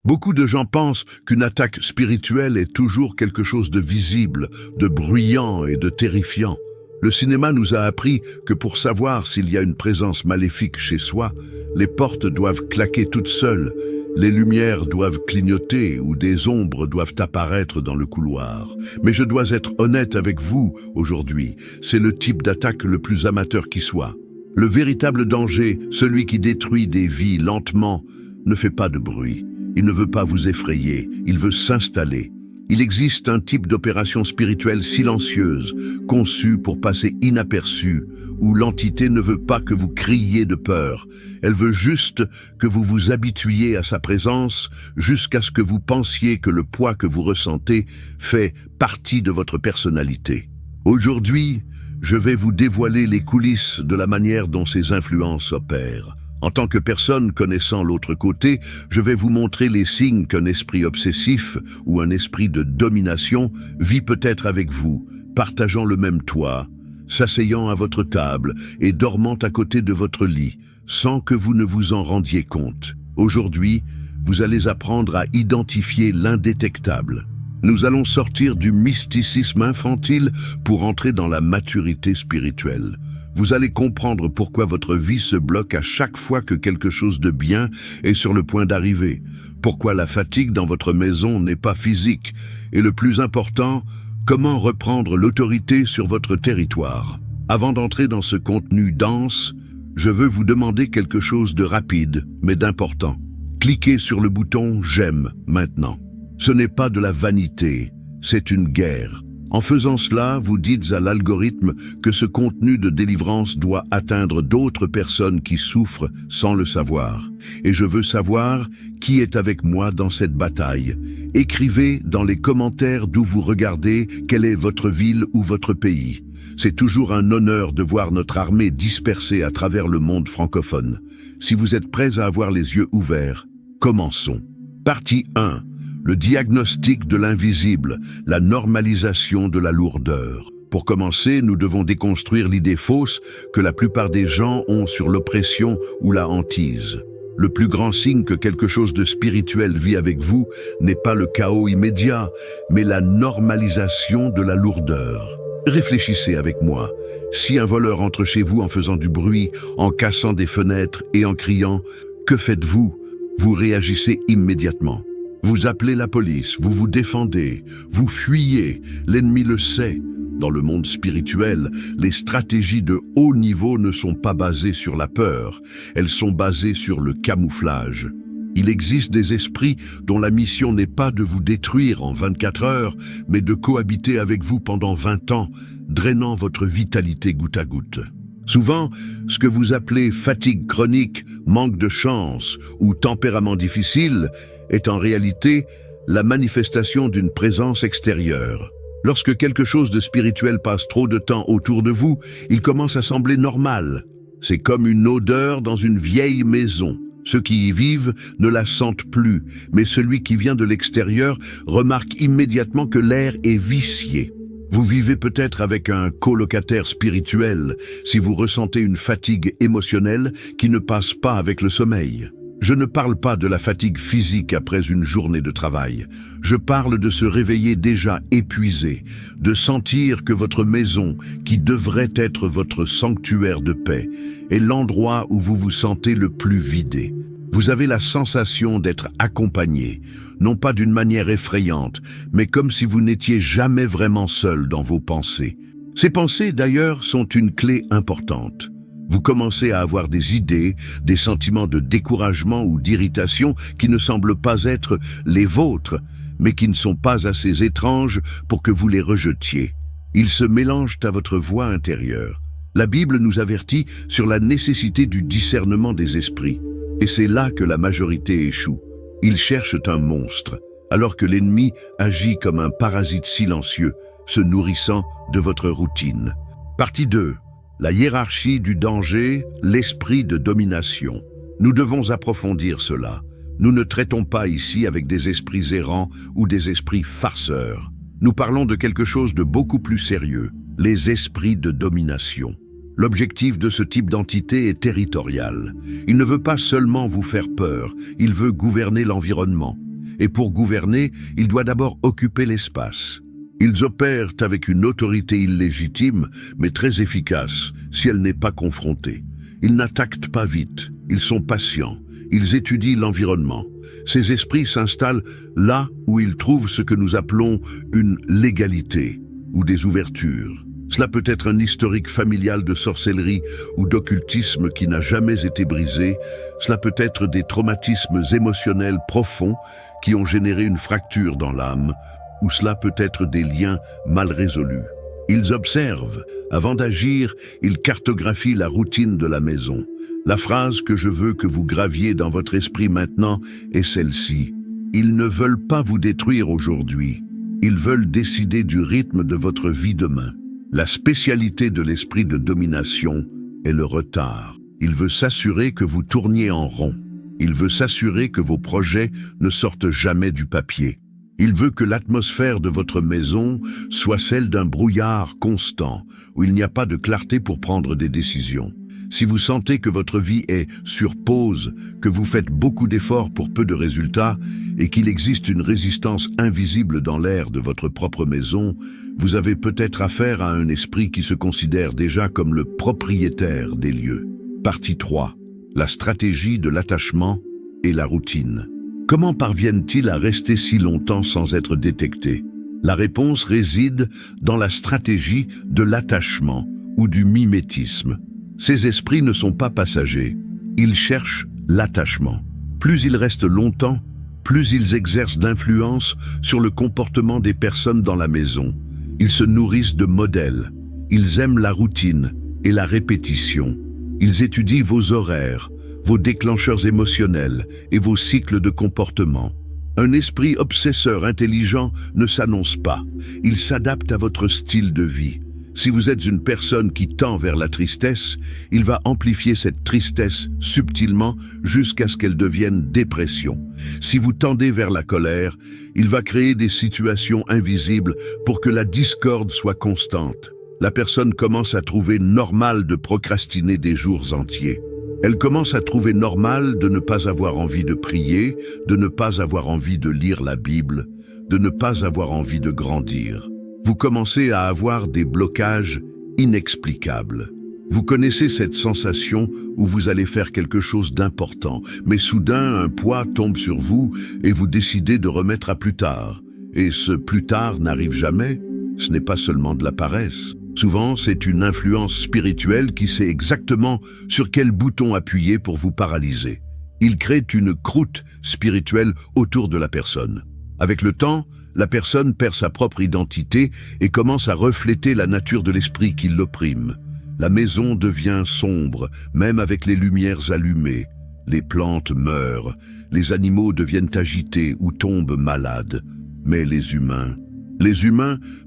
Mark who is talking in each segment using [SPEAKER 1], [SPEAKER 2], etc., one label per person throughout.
[SPEAKER 1] Beaucoup de gens pensent qu'une attaque spirituelle est toujours quelque chose de visible, de bruyant et de terrifiant. Le cinéma nous a appris que pour savoir s'il y a une présence maléfique chez soi, les portes doivent claquer toutes seules, les lumières doivent clignoter ou des ombres doivent apparaître dans le couloir. Mais je dois être honnête avec vous aujourd'hui, c'est le type d'attaque le plus amateur qui soit. Le véritable danger, celui qui détruit des vies lentement, ne fait pas de bruit. Il ne veut pas vous effrayer, il veut s'installer. Il existe un type d'opération spirituelle silencieuse, conçue pour passer inaperçue, où l'entité ne veut pas que vous criez de peur. Elle veut juste que vous vous habituiez à sa présence jusqu'à ce que vous pensiez que le poids que vous ressentez fait partie de votre personnalité. Aujourd'hui, je vais vous dévoiler les coulisses de la manière dont ces influences opèrent. En tant que personne connaissant l'autre côté, je vais vous montrer les signes qu'un esprit obsessif ou un esprit de domination vit peut-être avec vous, partageant le même toit, s'asseyant à votre table et dormant à côté de votre lit, sans que vous ne vous en rendiez compte. Aujourd'hui, vous allez apprendre à identifier l'indétectable. Nous allons sortir du mysticisme infantile pour entrer dans la maturité spirituelle. Vous allez comprendre pourquoi votre vie se bloque à chaque fois que quelque chose de bien est sur le point d'arriver, pourquoi la fatigue dans votre maison n'est pas physique, et le plus important, comment reprendre l'autorité sur votre territoire. Avant d'entrer dans ce contenu dense, je veux vous demander quelque chose de rapide, mais d'important. Cliquez sur le bouton « J'aime » maintenant. Ce n'est pas de la vanité, c'est une guerre. En faisant cela, vous dites à l'algorithme que ce contenu de délivrance doit atteindre d'autres personnes qui souffrent sans le savoir. Et je veux savoir qui est avec moi dans cette bataille. Écrivez dans les commentaires d'où vous regardez quelle est votre ville ou votre pays. C'est toujours un honneur de voir notre armée dispersée à travers le monde francophone. Si vous êtes prêts à avoir les yeux ouverts, commençons. Partie 1. Le diagnostic de l'invisible, la normalisation de la lourdeur. Pour commencer, nous devons déconstruire l'idée fausse que la plupart des gens ont sur l'oppression ou la hantise. Le plus grand signe que quelque chose de spirituel vit avec vous n'est pas le chaos immédiat, mais la normalisation de la lourdeur. Réfléchissez avec moi. Si un voleur entre chez vous en faisant du bruit, en cassant des fenêtres et en criant, que faites-vous? Vous réagissez immédiatement. Vous appelez la police, vous vous défendez, vous fuyez, l'ennemi le sait. Dans le monde spirituel, les stratégies de haut niveau ne sont pas basées sur la peur, elles sont basées sur le camouflage. Il existe des esprits dont la mission n'est pas de vous détruire en 24 heures, mais de cohabiter avec vous pendant 20 ans, drainant votre vitalité goutte à goutte. Souvent, ce que vous appelez fatigue chronique, manque de chance ou tempérament difficile est en réalité la manifestation d'une présence extérieure. Lorsque quelque chose de spirituel passe trop de temps autour de vous, il commence à sembler normal. C'est comme une odeur dans une vieille maison. Ceux qui y vivent ne la sentent plus, mais celui qui vient de l'extérieur remarque immédiatement que l'air est vicié. Vous vivez peut-être avec un colocataire spirituel si vous ressentez une fatigue émotionnelle qui ne passe pas avec le sommeil. Je ne parle pas de la fatigue physique après une journée de travail. Je parle de se réveiller déjà épuisé, de sentir que votre maison, qui devrait être votre sanctuaire de paix, est l'endroit où vous vous sentez le plus vidé. Vous avez la sensation d'être accompagné, non pas d'une manière effrayante, mais comme si vous n'étiez jamais vraiment seul dans vos pensées. Ces pensées, d'ailleurs, sont une clé importante. Vous commencez à avoir des idées, des sentiments de découragement ou d'irritation qui ne semblent pas être les vôtres, mais qui ne sont pas assez étranges pour que vous les rejetiez. Ils se mélangent à votre voix intérieure. La Bible nous avertit sur la nécessité du discernement des esprits. Et c'est là que la majorité échoue. Ils cherchent un monstre, alors que l'ennemi agit comme un parasite silencieux, se nourrissant de votre routine. Partie 2. La hiérarchie du danger, l'esprit de domination. Nous devons approfondir cela. Nous ne traitons pas ici avec des esprits errants ou des esprits farceurs. Nous parlons de quelque chose de beaucoup plus sérieux, les esprits de domination. L'objectif de ce type d'entité est territorial. Il ne veut pas seulement vous faire peur, il veut gouverner l'environnement. et pour gouverner, il doit d'abord occuper l'espace. Ils opèrent avec une autorité illégitime, mais très efficace, si elle n'est pas confrontée. Ils n'attaquent pas vite, ils sont patients, ils étudient l'environnement. Ces esprits s'installent là où ils trouvent ce que nous appelons une légalité ou des ouvertures. Cela peut être un historique familial de sorcellerie ou d'occultisme qui n'a jamais été brisé. Cela peut être des traumatismes émotionnels profonds qui ont généré une fracture dans l'âme, ou cela peut être des liens mal résolus. Ils observent. Avant d'agir, ils cartographient la routine de la maison. La phrase que je veux que vous graviez dans votre esprit maintenant est celle-ci. Ils ne veulent pas vous détruire aujourd'hui. Ils veulent décider du rythme de votre vie demain. La spécialité de l'esprit de domination est le retard. Il veut s'assurer que vous tourniez en rond. Il veut s'assurer que vos projets ne sortent jamais du papier. Il veut que l'atmosphère de votre maison soit celle d'un brouillard constant, où il n'y a pas de clarté pour prendre des décisions. Si vous sentez que votre vie est sur pause, que vous faites beaucoup d'efforts pour peu de résultats, et qu'il existe une résistance invisible dans l'air de votre propre maison, vous avez peut-être affaire à un esprit qui se considère déjà comme le propriétaire des lieux. Partie 3. La stratégie de l'attachement et la routine. Comment parviennent-ils à rester si longtemps sans être détectés? La réponse réside dans la stratégie de l'attachement ou du mimétisme. Ces esprits ne sont pas passagers. Ils cherchent l'attachement. Plus ils restent longtemps, plus ils exercent d'influence sur le comportement des personnes dans la maison. Ils se nourrissent de modèles. Ils aiment la routine et la répétition. Ils étudient vos horaires, vos déclencheurs émotionnels et vos cycles de comportement. Un esprit obsesseur intelligent ne s'annonce pas. Il s'adapte à votre style de vie. Si vous êtes une personne qui tend vers la tristesse, il va amplifier cette tristesse subtilement jusqu'à ce qu'elle devienne dépression. Si vous tendez vers la colère, il va créer des situations invisibles pour que la discorde soit constante. La personne commence à trouver normal de procrastiner des jours entiers. Elle commence à trouver normal de ne pas avoir envie de prier, de ne pas avoir envie de lire la Bible, de ne pas avoir envie de grandir. Vous commencez à avoir des blocages inexplicables. Vous connaissez cette sensation où vous allez faire quelque chose d'important, mais soudain un poids tombe sur vous et vous décidez de remettre à plus tard. Et ce plus tard n'arrive jamais. Ce n'est pas seulement de la paresse. Souvent, c'est une influence spirituelle qui sait exactement sur quel bouton appuyer pour vous paralyser. Il crée une croûte spirituelle autour de la personne. Avec le temps, la personne perd sa propre identité et commence à refléter la nature de l'esprit qui l'opprime. La maison devient sombre, même avec les lumières allumées. Les plantes meurent, les animaux deviennent agités ou tombent malades. Mais les humains,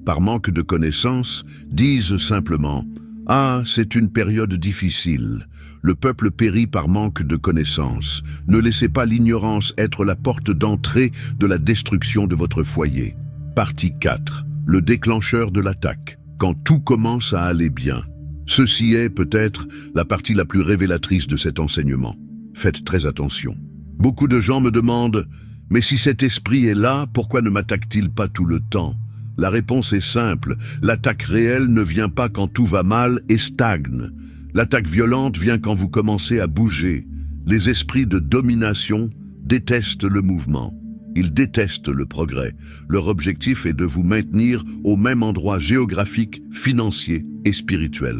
[SPEAKER 1] par manque de connaissances, disent simplement « Ah, c'est une période difficile. Le peuple périt par manque de connaissances. Ne laissez pas l'ignorance être la porte d'entrée de la destruction de votre foyer. » Partie 4. Le déclencheur de l'attaque. Quand tout commence à aller bien. Ceci est peut-être la partie la plus révélatrice de cet enseignement. Faites très attention. Beaucoup de gens me demandent « Mais si cet esprit est là, pourquoi ne m'attaque-t-il pas tout le temps ?» La réponse est simple, l'attaque réelle ne vient pas quand tout va mal et stagne. L'attaque violente vient quand vous commencez à bouger. Les esprits de domination détestent le mouvement. Ils détestent le progrès. Leur objectif est de vous maintenir au même endroit géographique, financier et spirituel.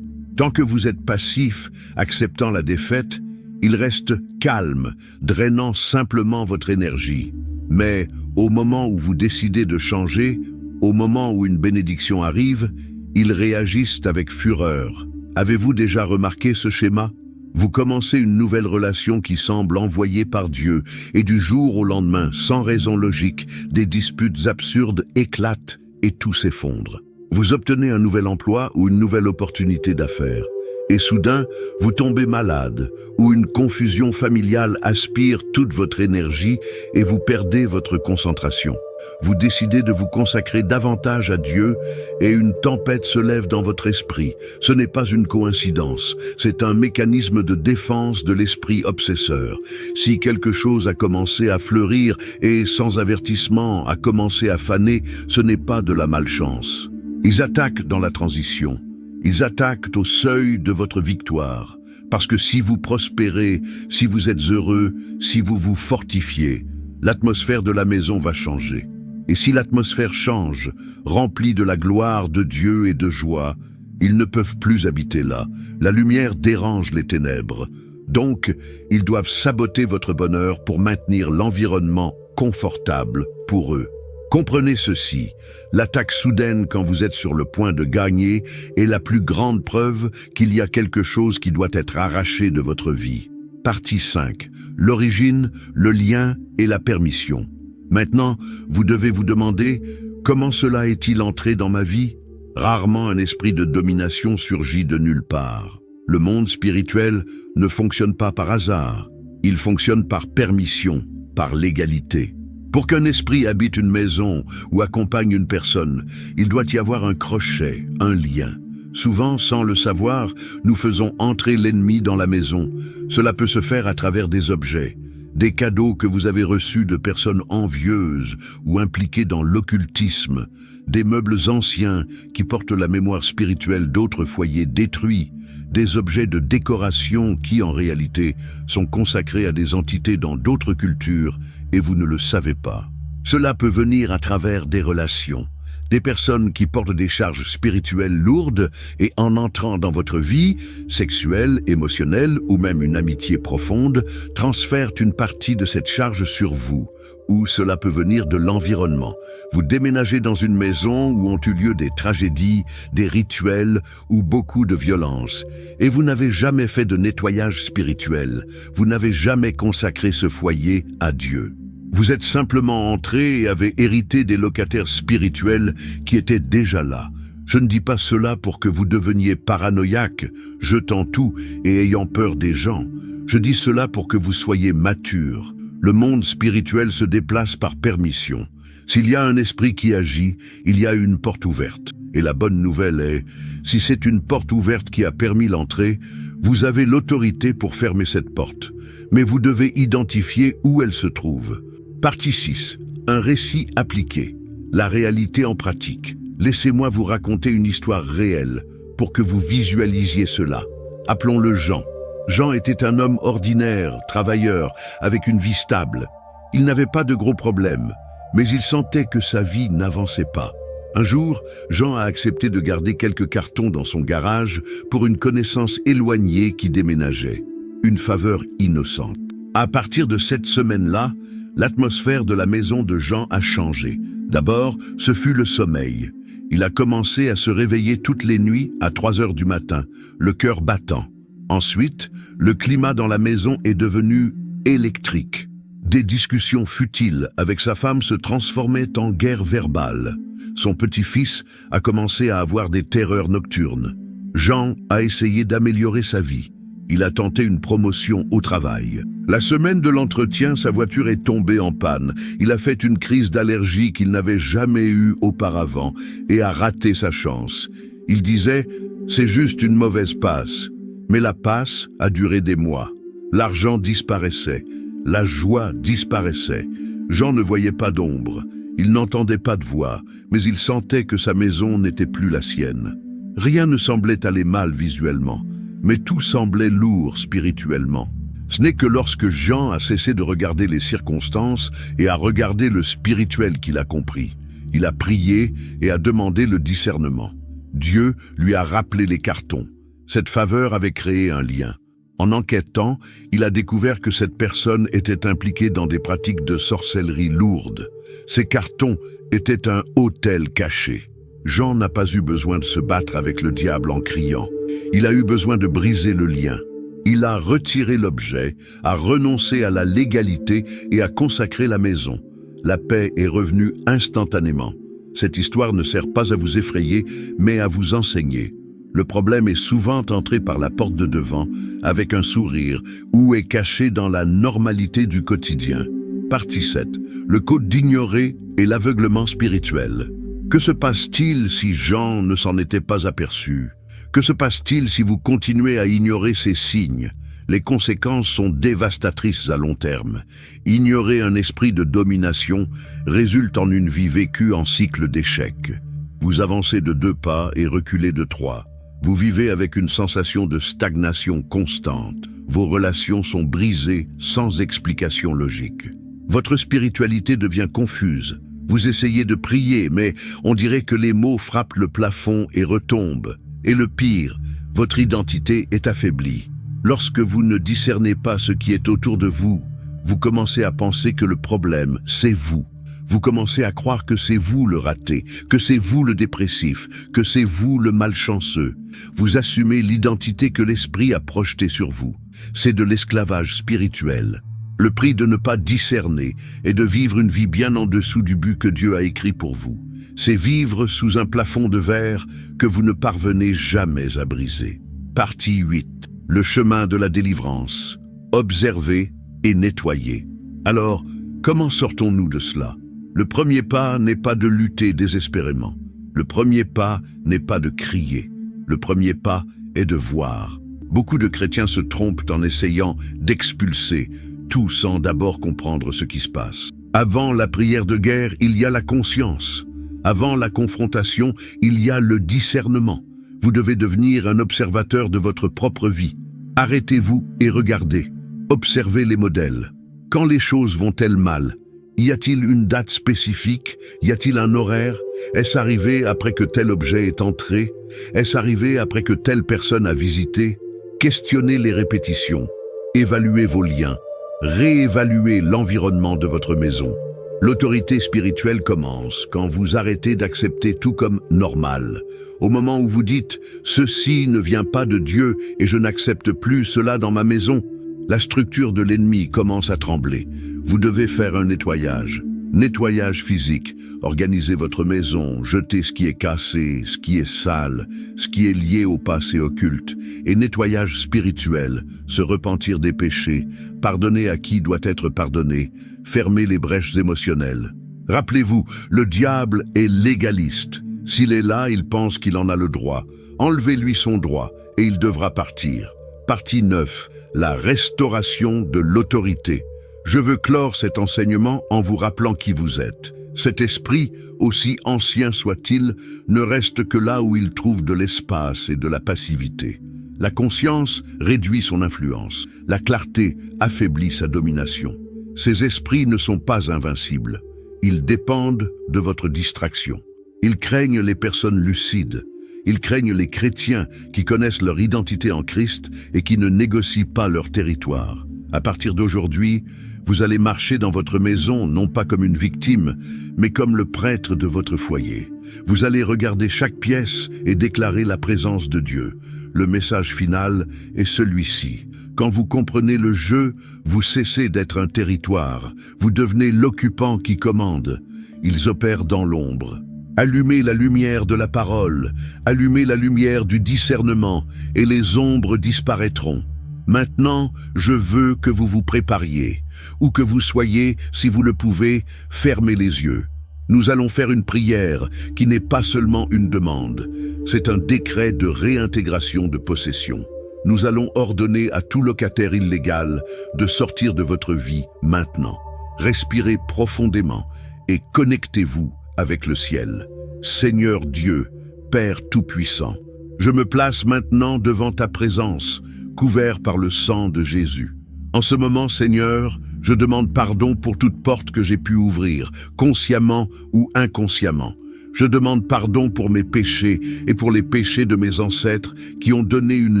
[SPEAKER 1] Tant que vous êtes passif, acceptant la défaite, ils restent calmes, drainant simplement votre énergie. Mais au moment où vous décidez de changer, au moment où une bénédiction arrive, ils réagissent avec fureur. Avez-vous déjà remarqué ce schéma? Vous commencez une nouvelle relation qui semble envoyée par Dieu, et du jour au lendemain, sans raison logique, des disputes absurdes éclatent et tout s'effondre. Vous obtenez un nouvel emploi ou une nouvelle opportunité d'affaires, Et soudain, vous tombez malade, ou une confusion familiale aspire toute votre énergie et vous perdez votre concentration. Vous décidez de vous consacrer davantage à Dieu et une tempête se lève dans votre esprit. Ce n'est pas une coïncidence, c'est un mécanisme de défense de l'esprit obsesseur. Si quelque chose a commencé à fleurir et, sans avertissement, a commencé à faner, ce n'est pas de la malchance. Ils attaquent dans la transition. Ils attaquent au seuil de votre victoire. Parce que si vous prospérez, si vous êtes heureux, si vous vous fortifiez, l'atmosphère de la maison va changer. Et si l'atmosphère change, remplie de la gloire de Dieu et de joie, ils ne peuvent plus habiter là. La lumière dérange les ténèbres. Donc, ils doivent saboter votre bonheur pour maintenir l'environnement confortable pour eux. Comprenez ceci, l'attaque soudaine quand vous êtes sur le point de gagner est la plus grande preuve qu'il y a quelque chose qui doit être arraché de votre vie. Partie 5. L'origine, le lien et la permission. Maintenant, vous devez vous demander, comment cela est-il entré dans ma vie? Rarement un esprit de domination surgit de nulle part. Le monde spirituel ne fonctionne pas par hasard, il fonctionne par permission, par légalité. Pour qu'un esprit habite une maison ou accompagne une personne, il doit y avoir un crochet, un lien. Souvent, sans le savoir, nous faisons entrer l'ennemi dans la maison. Cela peut se faire à travers des objets, des cadeaux que vous avez reçus de personnes envieuses ou impliquées dans l'occultisme, des meubles anciens qui portent la mémoire spirituelle d'autres foyers détruits, des objets de décoration qui, en réalité, sont consacrés à des entités dans d'autres cultures et vous ne le savez pas. Cela peut venir à travers des relations, des personnes qui portent des charges spirituelles lourdes et en entrant dans votre vie, sexuelle, émotionnelle ou même une amitié profonde, transfèrent une partie de cette charge sur vous. Ou cela peut venir de l'environnement. Vous déménagez dans une maison où ont eu lieu des tragédies, des rituels ou beaucoup de violence. Et vous n'avez jamais fait de nettoyage spirituel. Vous n'avez jamais consacré ce foyer à Dieu. Vous êtes simplement entré et avez hérité des locataires spirituels qui étaient déjà là. Je ne dis pas cela pour que vous deveniez paranoïaque, jetant tout et ayant peur des gens. Je dis cela pour que vous soyez mature. Le monde spirituel se déplace par permission. S'il y a un esprit qui agit, il y a une porte ouverte. Et la bonne nouvelle est, si c'est une porte ouverte qui a permis l'entrée, vous avez l'autorité pour fermer cette porte. Mais vous devez identifier où elle se trouve. Partie 6. Un récit appliqué. La réalité en pratique. Laissez-moi vous raconter une histoire réelle pour que vous visualisiez cela. Appelons-le Jean. Jean était un homme ordinaire, travailleur, avec une vie stable. Il n'avait pas de gros problèmes, mais il sentait que sa vie n'avançait pas. Un jour, Jean a accepté de garder quelques cartons dans son garage pour une connaissance éloignée qui déménageait. Une faveur innocente. À partir de cette semaine-là, l'atmosphère de la maison de Jean a changé. D'abord, ce fut le sommeil. Il a commencé à se réveiller toutes les nuits à 3 heures du matin, le cœur battant. Ensuite, le climat dans la maison est devenu électrique. Des discussions futiles avec sa femme se transformaient en guerre verbale. Son petit-fils a commencé à avoir des terreurs nocturnes. Jean a essayé d'améliorer sa vie. Il a tenté une promotion au travail. La semaine de l'entretien, sa voiture est tombée en panne. Il a fait une crise d'allergie qu'il n'avait jamais eue auparavant et a raté sa chance. Il disait « c'est juste une mauvaise passe ». Mais la passe a duré des mois. L'argent disparaissait. La joie disparaissait. Jean ne voyait pas d'ombre. Il n'entendait pas de voix, mais il sentait que sa maison n'était plus la sienne. Rien ne semblait aller mal visuellement, mais tout semblait lourd spirituellement. Ce n'est que lorsque Jean a cessé de regarder les circonstances et a regardé le spirituel qu'il a compris. Il a prié et a demandé le discernement. Dieu lui a rappelé les cartons. Cette faveur avait créé un lien. En enquêtant, il a découvert que cette personne était impliquée dans des pratiques de sorcellerie lourdes. Ces cartons étaient un autel caché. Jean n'a pas eu besoin de se battre avec le diable en criant. Il a eu besoin de briser le lien. Il a retiré l'objet, a renoncé à la légalité et a consacré la maison. La paix est revenue instantanément. Cette histoire ne sert pas à vous effrayer, mais à vous enseigner. Le problème est souvent entré par la porte de devant, avec un sourire, ou est caché dans la normalité du quotidien. Partie 7. Le code d'ignorer et l'aveuglement spirituel. Que se passe-t-il si Jean ne s'en était pas aperçu? Que se passe-t-il si vous continuez à ignorer ces signes? Les conséquences sont dévastatrices à long terme. Ignorer un esprit de domination résulte en une vie vécue en cycle d'échecs. Vous avancez de 2 pas et reculez de 3. Vous vivez avec une sensation de stagnation constante. Vos relations sont brisées sans explication logique. Votre spiritualité devient confuse. Vous essayez de prier, mais on dirait que les mots frappent le plafond et retombent. Et le pire, votre identité est affaiblie. Lorsque vous ne discernez pas ce qui est autour de vous, vous commencez à penser que le problème, c'est vous. Vous commencez à croire que c'est vous le raté, que c'est vous le dépressif, que c'est vous le malchanceux. Vous assumez l'identité que l'esprit a projetée sur vous. C'est de l'esclavage spirituel. Le prix de ne pas discerner est de vivre une vie bien en dessous du but que Dieu a écrit pour vous. C'est vivre sous un plafond de verre que vous ne parvenez jamais à briser. Partie 8. Le chemin de la délivrance. Observer et nettoyer. Alors, comment sortons-nous de cela? Le premier pas n'est pas de lutter désespérément. Le premier pas n'est pas de crier. Le premier pas est de voir. Beaucoup de chrétiens se trompent en essayant d'expulser, tout sans d'abord comprendre ce qui se passe. Avant la prière de guerre, il y a la conscience. Avant la confrontation, il y a le discernement. Vous devez devenir un observateur de votre propre vie. Arrêtez-vous et regardez. Observez les modèles. Quand les choses vont-elles mal? Y a-t-il une date spécifique? Y a-t-il un horaire? Est-ce arrivé après que tel objet est entré? Est-ce arrivé après que telle personne a visité? Questionnez les répétitions. Évaluez vos liens. Réévaluez l'environnement de votre maison. L'autorité spirituelle commence quand vous arrêtez d'accepter tout comme normal. Au moment où vous dites « Ceci ne vient pas de Dieu et je n'accepte plus cela dans ma maison », la structure de l'ennemi commence à trembler. Vous devez faire un nettoyage. Nettoyage physique. Organisez votre maison, jetez ce qui est cassé, ce qui est sale, ce qui est lié au passé occulte. Et nettoyage spirituel. Se repentir des péchés. Pardonner à qui doit être pardonné. Fermer les brèches émotionnelles. Rappelez-vous, le diable est légaliste. S'il est là, il pense qu'il en a le droit. Enlevez-lui son droit et il devra partir. Partie 9. La restauration de l'autorité. Je veux clore cet enseignement en vous rappelant qui vous êtes. Cet esprit, aussi ancien soit-il, ne reste que là où il trouve de l'espace et de la passivité. La conscience réduit son influence. La clarté affaiblit sa domination. Ces esprits ne sont pas invincibles. Ils dépendent de votre distraction. Ils craignent les personnes lucides. Ils craignent les chrétiens qui connaissent leur identité en Christ et qui ne négocient pas leur territoire. À partir d'aujourd'hui, vous allez marcher dans votre maison non pas comme une victime, mais comme le prêtre de votre foyer. Vous allez regarder chaque pièce et déclarer la présence de Dieu. Le message final est celui-ci. Quand vous comprenez le jeu, vous cessez d'être un territoire. Vous devenez l'occupant qui commande. Ils opèrent dans l'ombre. Allumez la lumière de la parole, allumez la lumière du discernement, et les ombres disparaîtront. Maintenant, je veux que vous vous prépariez, où que vous soyez, si vous le pouvez, fermez les yeux. Nous allons faire une prière qui n'est pas seulement une demande, c'est un décret de réintégration de possession. Nous allons ordonner à tout locataire illégal de sortir de votre vie maintenant. Respirez profondément et connectez-vous avec le ciel. Seigneur Dieu, Père Tout-Puissant, je me place maintenant devant ta présence, couvert par le sang de Jésus. En ce moment, Seigneur, je demande pardon pour toute porte que j'ai pu ouvrir, consciemment ou inconsciemment. Je demande pardon pour mes péchés et pour les péchés de mes ancêtres qui ont donné une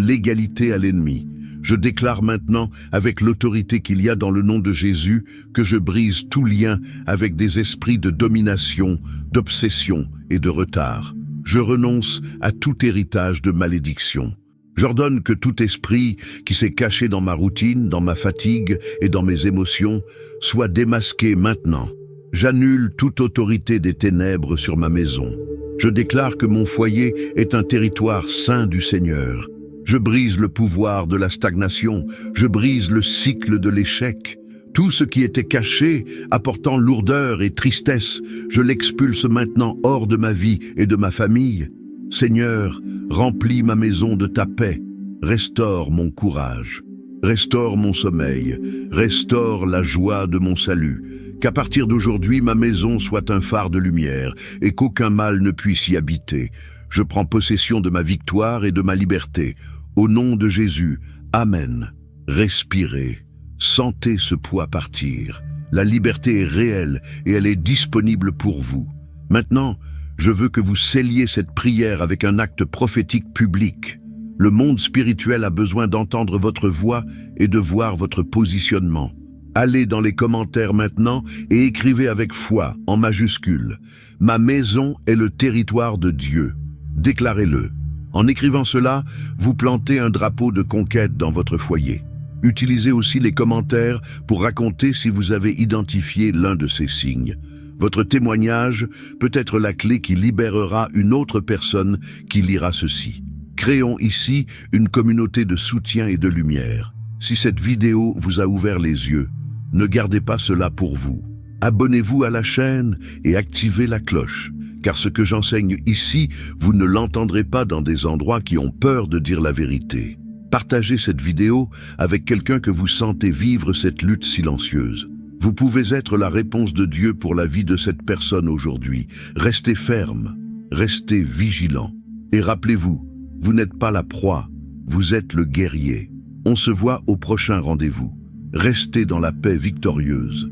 [SPEAKER 1] légalité à l'ennemi. Je déclare maintenant, avec l'autorité qu'il y a dans le nom de Jésus, que je brise tout lien avec des esprits de domination, d'obsession et de retard. Je renonce à tout héritage de malédiction. J'ordonne que tout esprit qui s'est caché dans ma routine, dans ma fatigue et dans mes émotions soit démasqué maintenant. J'annule toute autorité des ténèbres sur ma maison. Je déclare que mon foyer est un territoire saint du Seigneur. Je brise le pouvoir de la stagnation, je brise le cycle de l'échec. Tout ce qui était caché, apportant lourdeur et tristesse, je l'expulse maintenant hors de ma vie et de ma famille. Seigneur, remplis ma maison de ta paix, restaure mon courage, restaure mon sommeil, restaure la joie de mon salut. Qu'à partir d'aujourd'hui, ma maison soit un phare de lumière et qu'aucun mal ne puisse y habiter. Je prends possession de ma victoire et de ma liberté. Au nom de Jésus, Amen. Respirez, sentez ce poids partir. La liberté est réelle et elle est disponible pour vous. Maintenant, je veux que vous scelliez cette prière avec un acte prophétique public. Le monde spirituel a besoin d'entendre votre voix et de voir votre positionnement. Allez dans les commentaires maintenant et écrivez avec foi, en majuscule. Ma maison est le territoire de Dieu. Déclarez-le. En écrivant cela, vous plantez un drapeau de conquête dans votre foyer. Utilisez aussi les commentaires pour raconter si vous avez identifié l'un de ces signes. Votre témoignage peut être la clé qui libérera une autre personne qui lira ceci. Créons ici une communauté de soutien et de lumière. Si cette vidéo vous a ouvert les yeux, ne gardez pas cela pour vous. Abonnez-vous à la chaîne et activez la cloche, car ce que j'enseigne ici, vous ne l'entendrez pas dans des endroits qui ont peur de dire la vérité. Partagez cette vidéo avec quelqu'un que vous sentez vivre cette lutte silencieuse. Vous pouvez être la réponse de Dieu pour la vie de cette personne aujourd'hui. Restez ferme, restez vigilant. Et rappelez-vous, vous n'êtes pas la proie, vous êtes le guerrier. On se voit au prochain rendez-vous. Restez dans la paix victorieuse.